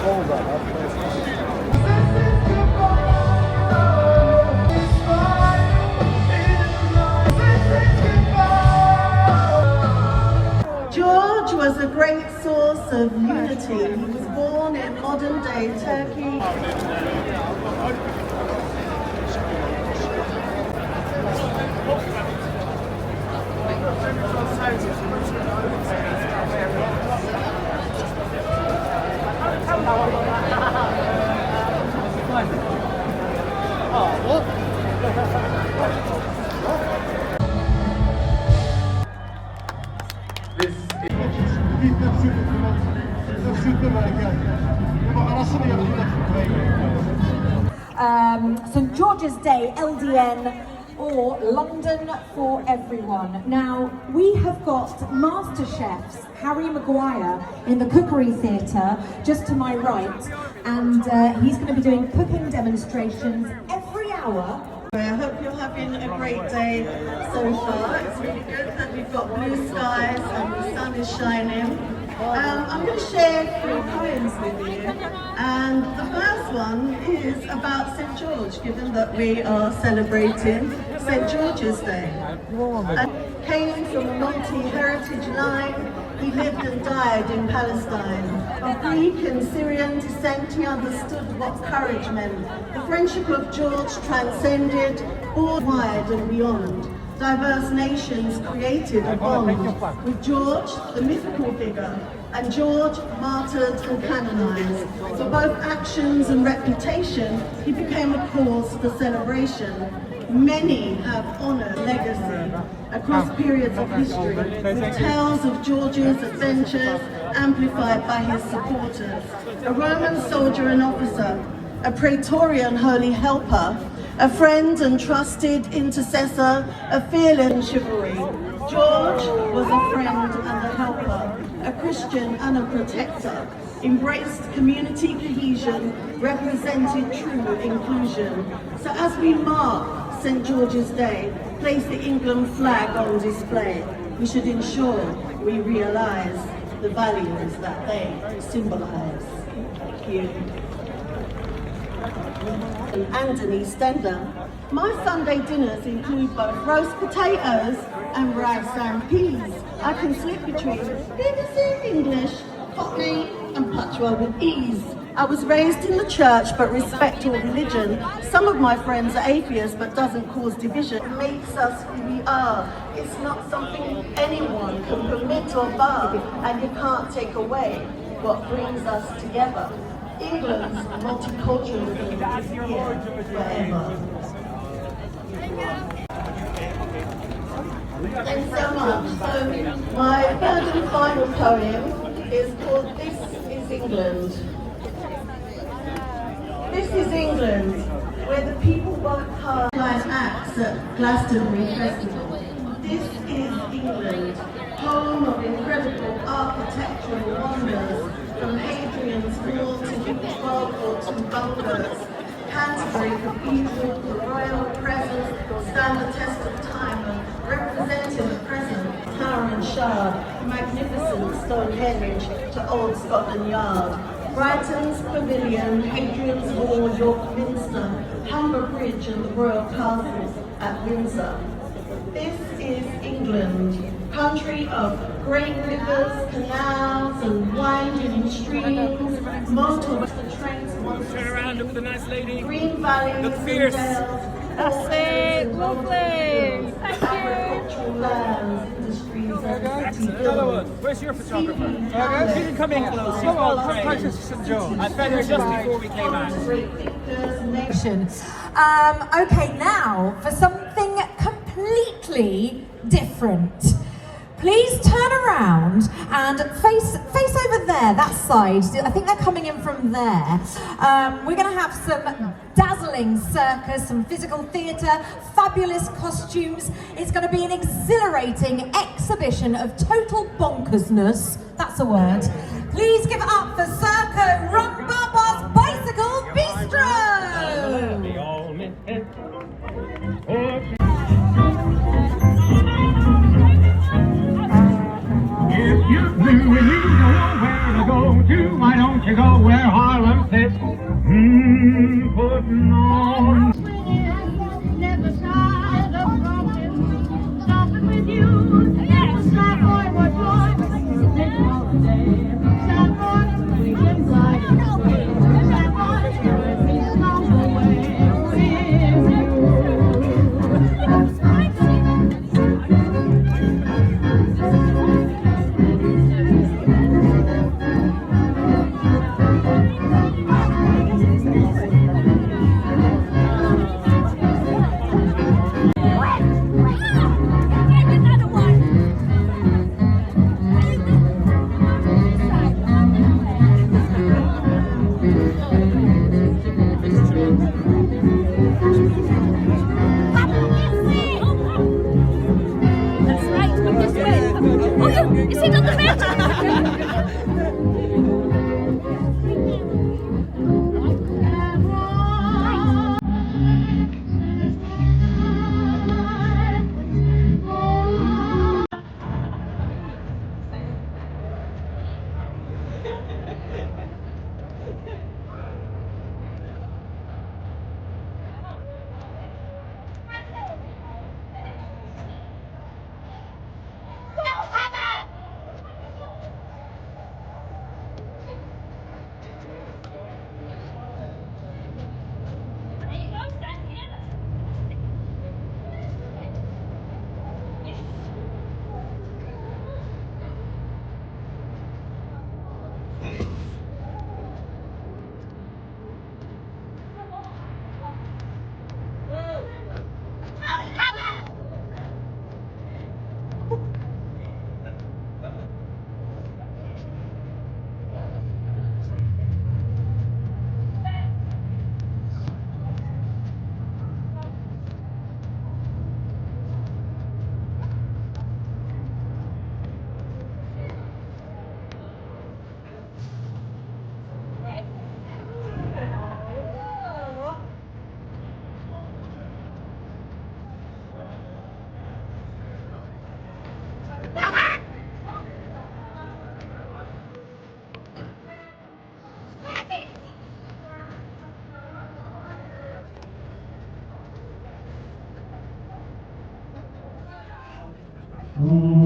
George was a great source of unity. He was born in modern-day Turkey. St George's Day, LDN, or London for Everyone. Now, we have got master chefs, Harry Maguire in the Cookery Theatre, just to my right, and he's going to be doing cooking demonstrations every hour. I hope you're having a great day so far. It's really good that we've got blue skies and the sun is shining. I'm going to share 3 poems with you, and the first one is about St George, given that we are celebrating St George's Day. Came from a multi-heritage line. He lived and died in Palestine. Of Greek and Syrian descent, he understood what courage meant. The friendship of George transcended all wide and beyond. Diverse nations created a bond with George, the mythical figure, and George, martyred and canonized. For both actions and reputation, he became a cause for celebration. Many have honoured legacy across periods of history, with tales of George's adventures amplified by his supporters. A Roman soldier and officer, a Praetorian holy helper, a friend and trusted intercessor, a fearless chivalry. George was a friend and a helper, a Christian and a protector, embraced community cohesion, represented true inclusion. So as we mark St George's Day, place the England flag on display, we should ensure we realise the values that they symbolise. Thank you. And an EastEnder. My Sunday dinners include both roast potatoes and rice and peas. I can slip between BBC English, Cockney and Patois with ease. I was raised in the church but respect all religion. Some of my friends are atheists but doesn't cause division. It makes us who we are. It's not something anyone can permit or bar, and you can't take away what brings us together. England's multiculturalism is here forever. Thanks so much. So my third and final poem is called This is England. This is England, where the people work hard like acts at Glastonbury Festival. This is England, home of incredible architectural wonders, from Hadrian's Wall to World War II bunkers. Canterbury Cathedral, the royal presence, stand the test of time and representing the present. Tower and Shard, magnificent Stonehenge to Old Scotland Yard. Brighton's Pavilion, Hadrian's Wall, York Minster, Humber Bridge and the Royal Castle at Windsor. This is England, country of great rivers, canals and winding streams, motorways, trains, turn around, look at the nice lady. green valleys, Look fierce. That's it, lovely. agricultural lands, industries and city Another one. builds. Where's your photographer? You can come in close. Come on, let's close to St John. I met her just before we came out. Okay, now for something completely different. Please turn around and face over there, that side. I think they're coming in from there. We're going to have some dazzling circus, some physical theatre, fabulous costumes. It's going to be an exhilarating exhibition of total bonkersness. That's a word. Please give it up for Circo Rumbaba's Bicycle Bistro! If you're blue and you know where to go to, why don't you go where Harley outfit, putting on. Never tired of rocking, shopping with you. Sad boy, what boy? Take a holiday. Sad boy, we can fly away. Sad boy, we can fly away with you. Is it on the bed? Mm.